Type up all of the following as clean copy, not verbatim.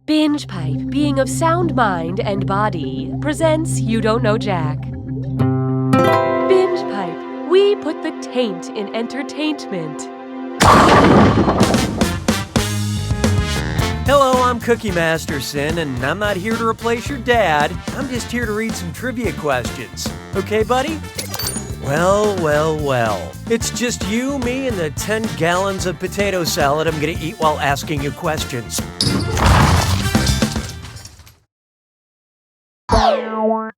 Binge Pipe, being of sound mind and body, presents You Don't Know Jack. Binge Pipe, we put the taint in entertainment. Hello, I'm Cookie Masterson, and I'm not here to replace your dad. I'm just here to read some trivia questions. Okay, buddy? Well. It's just you, me, and the 10 gallons of potato salad I'm gonna eat while asking you questions.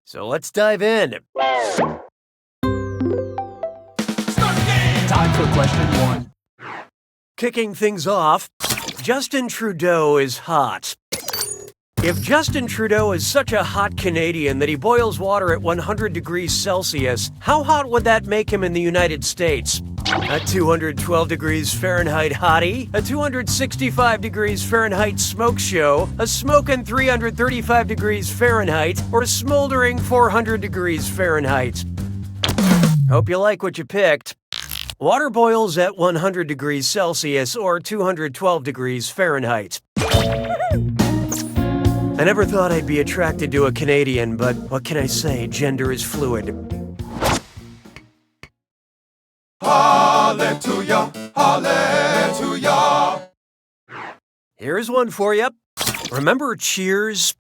So let's dive in. Time for question 1. Kicking things off, Justin Trudeau is hot. If Justin Trudeau is such a hot Canadian that he boils water at 100 degrees Celsius, how hot would that make him in the United States? A 212 degrees Fahrenheit hottie, a 265 degrees Fahrenheit smoke show, a smoking 335 degrees Fahrenheit, or a smoldering 400 degrees Fahrenheit? Hope you like what you picked. Water boils at 100 degrees Celsius or 212 degrees Fahrenheit. I never thought I'd be attracted to a Canadian, but what can I say? Gender is fluid. Hallelujah, hallelujah. Here's one for you. Remember Cheers?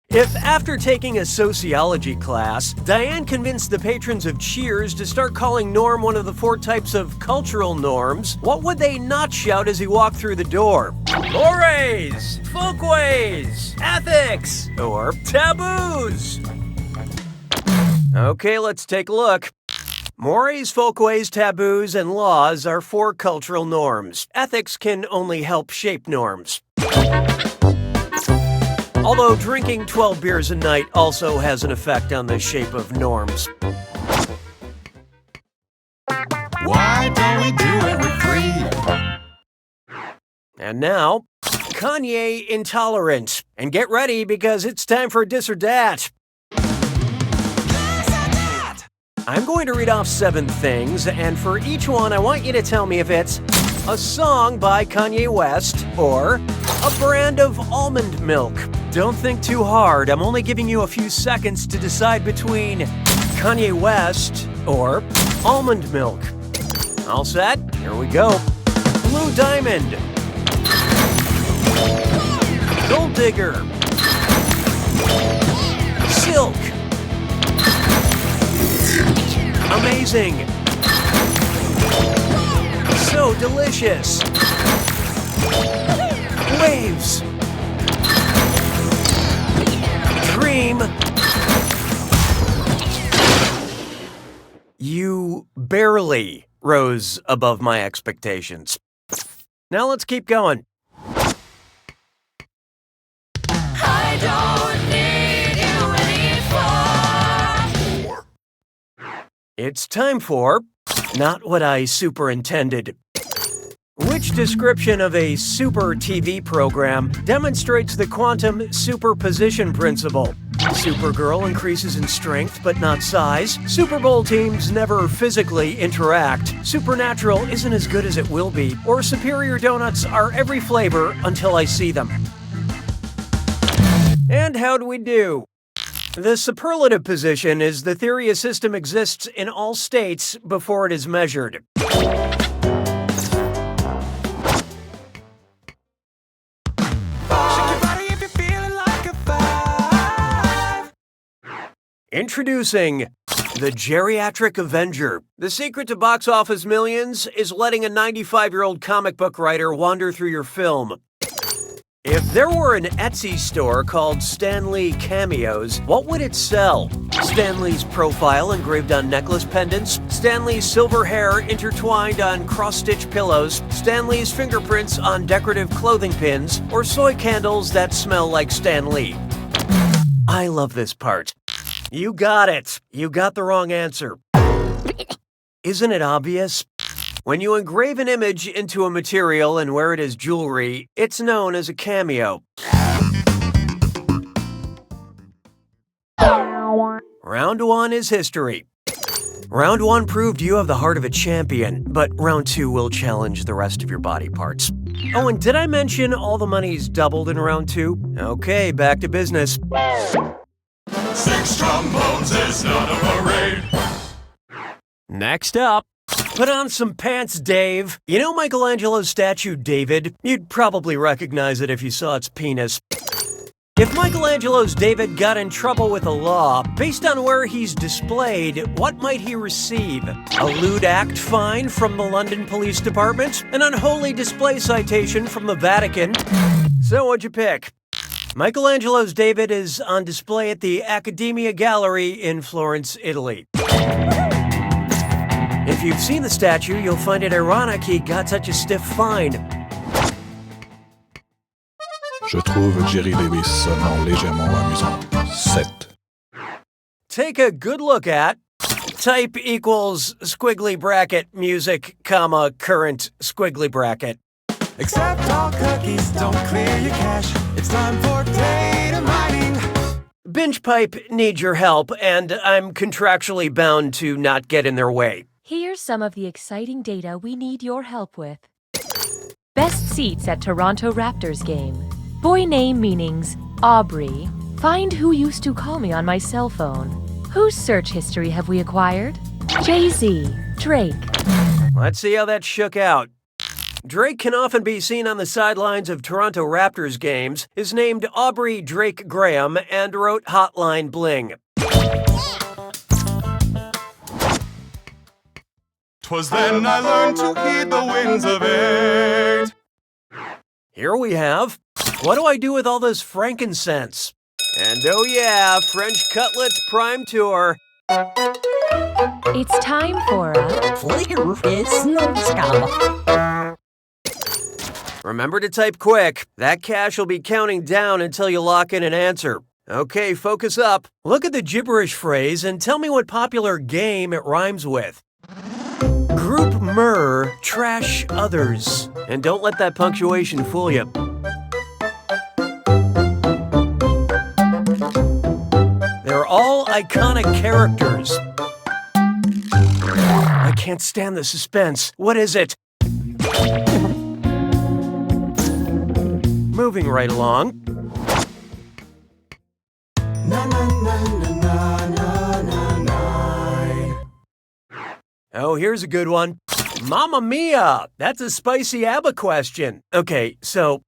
If after taking a sociology class, Diane convinced the patrons of Cheers to start calling Norm one of the 4 types of cultural norms, what would they not shout as he walked through the door? Mores, folkways, ethics, or taboos? Okay, let's take a look. Mores, folkways, taboos, and laws are 4 cultural norms. Ethics can only help shape norms. Although drinking 12 beers a night also has an effect on the shape of norms. Why don't we do it with 3? And now, Kanye intolerant. And get ready because it's time for Dis or Dat. I'm going to read off 7 things, and for each one, I want you to tell me if it's a song by Kanye West or a brand of almond milk. Don't think too hard. I'm only giving you a few seconds to decide between Kanye West or almond milk. All set? Here we go. Blue Diamond. Gold Digger. Silk. Amazing. So delicious. Waves. Dream. You barely rose above my expectations. Now let's keep going. I don't need you anymore. It's time for Not What I Superintended. Which description of a super TV program demonstrates the quantum superposition principle? Supergirl increases in strength but not size. Super Bowl teams never physically interact. Supernatural isn't as good as it will be. Or superior donuts are every flavor until I see them. And how do we do? The superlative position is the theory a system exists in all states before it is measured. Introducing the Geriatric Avenger. The secret to box office millions is letting a 95-year-old comic book writer wander through your film. If there were an Etsy store called Stan Lee Cameos, what would it sell? Stan Lee's profile engraved on necklace pendants, Stan Lee's silver hair intertwined on cross-stitch pillows, Stan Lee's fingerprints on decorative clothing pins, or soy candles that smell like Stan Lee. I love this part. You got it. You got the wrong answer. Isn't it obvious? When you engrave an image into a material and wear it as jewelry, it's known as a cameo. Round 1 is history. Round 1 proved you have the heart of a champion, but round 2 will challenge the rest of your body parts. Oh, and did I mention all the money's doubled in round 2? Okay, back to business. 6 trombones is not a parade. Next up, put on some pants, Dave. You know Michelangelo's statue, David? You'd probably recognize it if you saw its penis. If Michelangelo's David got in trouble with the law, based on where he's displayed, what might he receive? A lewd act fine from the London Police Department? An unholy display citation from the Vatican? So what'd you pick? Michelangelo's David is on display at the Accademia Gallery in Florence, Italy. If you've seen the statue, you'll find it ironic he got such a stiff fine. Je trouve Jerry Davis seulement légèrement amusant. 7. Take a good look at type equals squiggly bracket music, comma, current squiggly bracket. Accept all cookies, don't clear your cache. It's time for data mining. Binge Pipe needs your help, and I'm contractually bound to not get in their way. Here's some of the exciting data we need your help with. Best seats at Toronto Raptors game. Boy name meanings, Aubrey. Find who used to call me on my cell phone. Whose search history have we acquired? Jay-Z, Drake. Let's see how that shook out. Drake can often be seen on the sidelines of Toronto Raptors games, is named Aubrey Drake Graham, and wrote Hotline Bling. 'Twas then I learned to heed the winds of 8. Here we have, what do I do with all this frankincense? And oh yeah, French Cutlets Prime Tour. It's time for a Remember to type quick. That cache will be counting down until you lock in an answer. Okay, focus up. Look at the gibberish phrase and tell me what popular game it rhymes with. Group Myrrh, trash others. And don't let that punctuation fool you. They're all iconic characters. I can't stand the suspense. What is it? Moving right along. Oh, here's a good one. Mamma Mia! That's a spicy ABBA question. Okay, so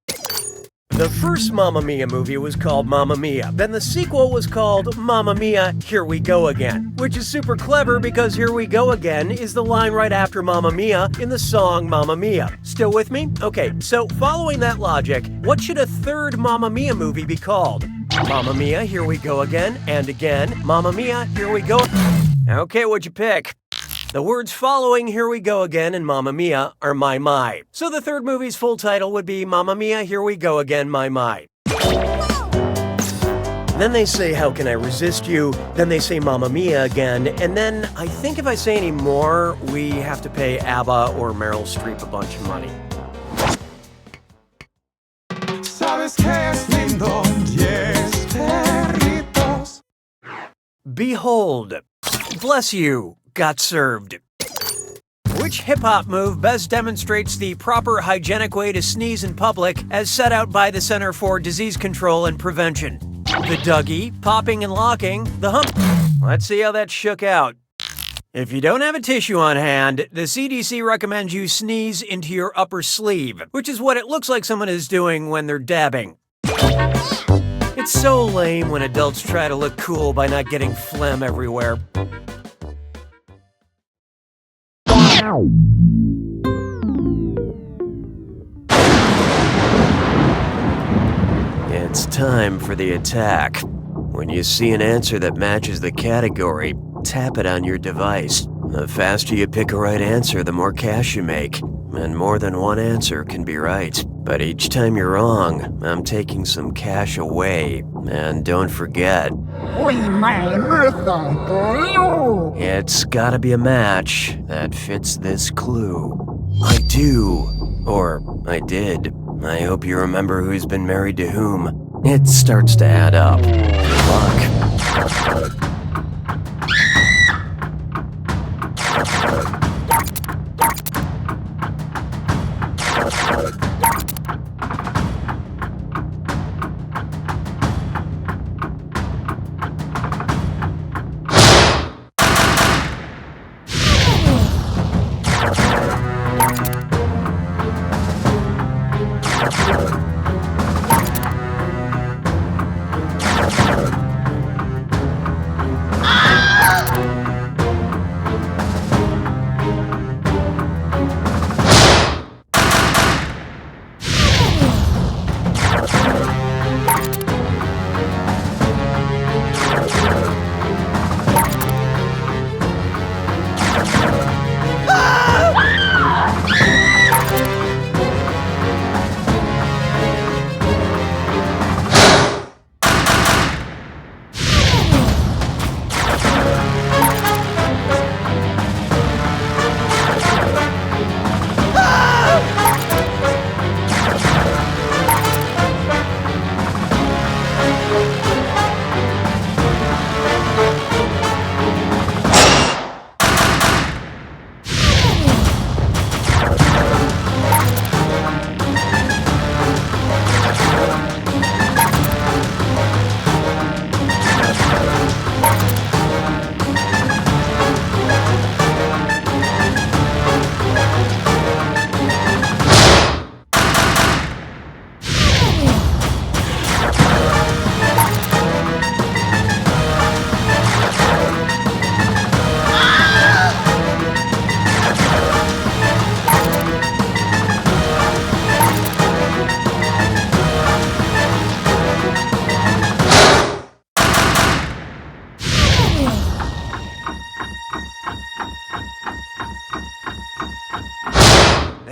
the first Mamma Mia movie was called Mamma Mia. Then the sequel was called Mamma Mia, Here We Go Again, which is super clever because Here We Go Again is the line right after Mamma Mia in the song Mamma Mia. Still with me? Okay, so following that logic, what should a third Mamma Mia movie be called? Mamma Mia, Here We Go Again, and again, Mamma Mia, Here We Go. Okay, what'd you pick? The words following Here We Go Again and Mamma Mia are My. So the third movie's full title would be Mamma Mia, Here We Go Again, My. Then they say, How Can I Resist You? Then they say Mamma Mia again. And then I think if I say any more, we have to pay ABBA or Meryl Streep a bunch of money. Sabes que es lindo, 10 perritos. Behold. Bless you. Got served. Which hip-hop move best demonstrates the proper hygienic way to sneeze in public as set out by the Center for Disease Control and Prevention? The Dougie, popping and locking, the hump. Let's see how that shook out. If you don't have a tissue on hand, the CDC recommends you sneeze into your upper sleeve, which is what it looks like someone is doing when they're dabbing. It's so lame when adults try to look cool by not getting phlegm everywhere. It's time for the attack. When you see an answer that matches the category, tap it on your device. The faster you pick a right answer, the more cash you make. And more than one answer can be right. But each time you're wrong, I'm taking some cash away. And don't forget, it's gotta be a match that fits this clue. I do. Or I did. I hope you remember who's been married to whom. It starts to add up. Good luck.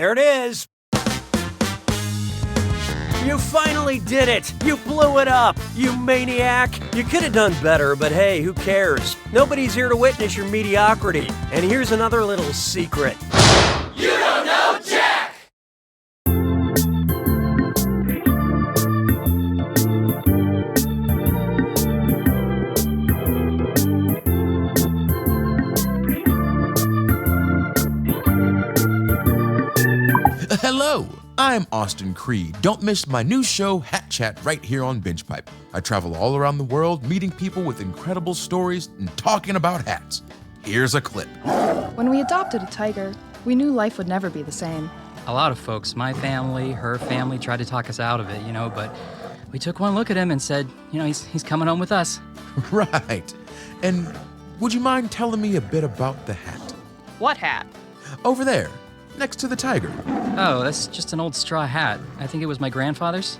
There it is. You finally did it! You blew it up! You maniac! You could have done better, but hey, who cares? Nobody's here to witness your mediocrity. And here's another little secret. You don't know Jack! Hello, I'm Austin Creed. Don't miss my new show, Hat Chat, right here on Binge Pipe. I travel all around the world, meeting people with incredible stories and talking about hats. Here's a clip. When we adopted a tiger, we knew life would never be the same. A lot of folks, my family, her family, tried to talk us out of it, but we took one look at him and said, he's coming home with us. Right. And would you mind telling me a bit about the hat? What hat? Over there, next to the tiger. Oh, that's just an old straw hat. I think it was my grandfather's.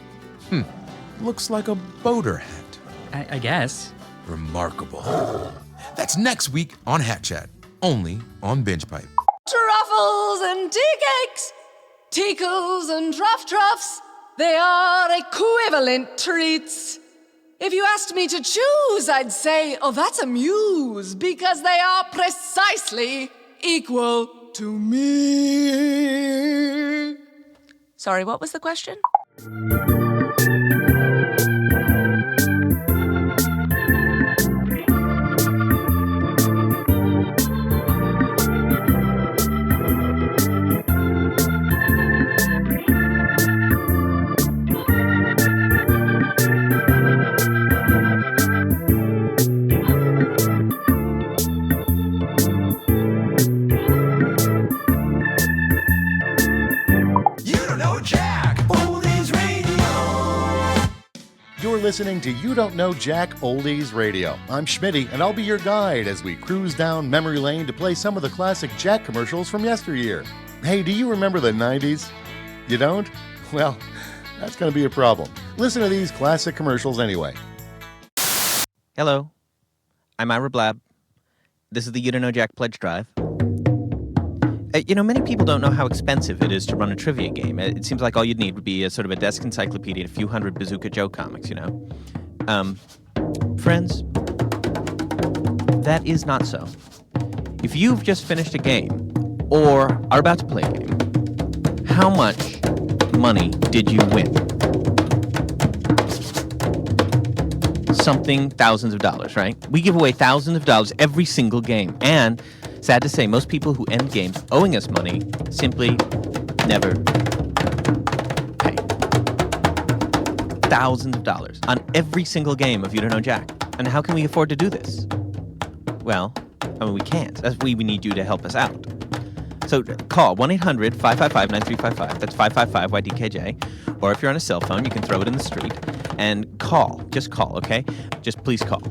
Looks like a boater hat. I guess. Remarkable. That's next week on Hat Chat, only on Binge Pipe. Truffles and tea cakes, tickles and truffs, they are equivalent treats. If you asked me to choose, I'd say, oh, that's a muse, because they are precisely equal to me. Sorry, what was the question? Listening to You Don't Know Jack Oldies Radio. I'm Schmitty, and I'll be your guide as we cruise down memory lane to play some of the classic Jack commercials from yesteryear. Hey, do you remember the 90s? You don't? Well, that's going to be a problem. Listen to these classic commercials anyway. Hello, I'm Ira Blab. This is the You Don't Know Jack Pledge Drive. Many people don't know how expensive it is to run a trivia game. It seems like all you'd need would be a sort of a desk encyclopedia and a few hundred Bazooka Joe comics, Friends, that is not so. If you've just finished a game, or are about to play a game, how much money did you win? Something thousands of dollars, right? We give away thousands of dollars every single game, and sad to say, most people who end games owing us money simply never pay. Thousands of dollars on every single game of You Don't Know Jack. And how can we afford to do this? Well, we can't. We need you to help us out. So call 1-800-555-9355. That's 555-YDKJ. Or if you're on a cell phone, you can throw it in the street. And call. Just call, okay? Just please call.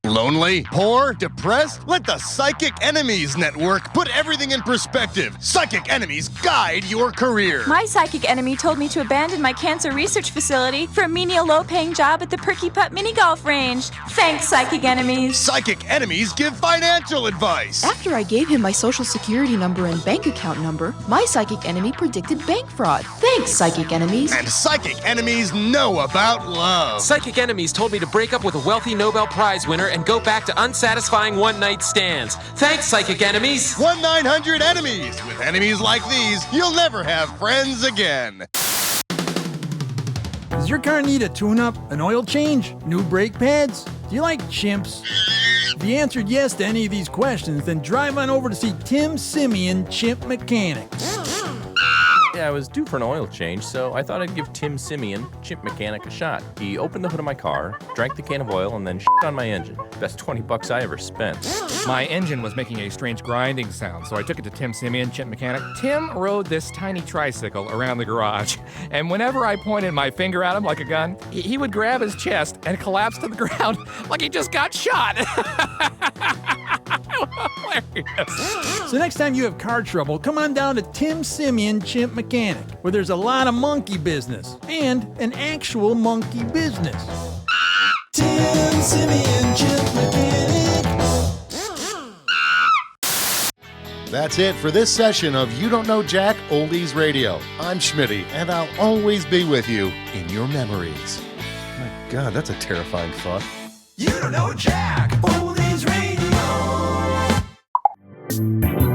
Lonely? Poor? Depressed? Let the Psychic Enemies Network put everything in perspective. Psychic Enemies guide your career. My psychic enemy told me to abandon my cancer research facility for a menial low-paying job at the Perky Putt mini golf range. Thanks, Psychic Enemies. Psychic Enemies give financial advice. After I gave him my social security number and bank account number, my psychic enemy predicted bank fraud. Thanks, Psychic Enemies. And Psychic Enemies know about love. Psychic Enemies told me to break up with a wealthy Nobel Prize winner and go back to unsatisfying one-night stands. Thanks, Psychic Enemies. 1-900-ENEMIES. With enemies like these, you'll never have friends again. Does your car need a tune-up, an oil change, new brake pads? Do you like chimps? If you answered yes to any of these questions, then drive on over to see Tim Simeon, Chimp Mechanic. Yeah, I was due for an oil change, so I thought I'd give Tim Simeon, Chimp Mechanic, a shot. He opened the hood of my car, drank the can of oil, and then shit on my engine. Best $20 I ever spent. My engine was making a strange grinding sound, so I took it to Tim Simeon, Chimp Mechanic. Tim rode this tiny tricycle around the garage, and whenever I pointed my finger at him like a gun, he would grab his chest and collapse to the ground like he just got shot. Hilarious. So next time you have car trouble, come on down to Tim Simeon, Chimp Mechanic, where there's a lot of monkey business and an actual monkey business. Tim Simeon, Chimp Mechanic. That's it for this session of You Don't Know Jack Oldies Radio. I'm Schmitty, and I'll always be with you in your memories. My God, that's a terrifying thought. You don't know Jack Oldies Radio.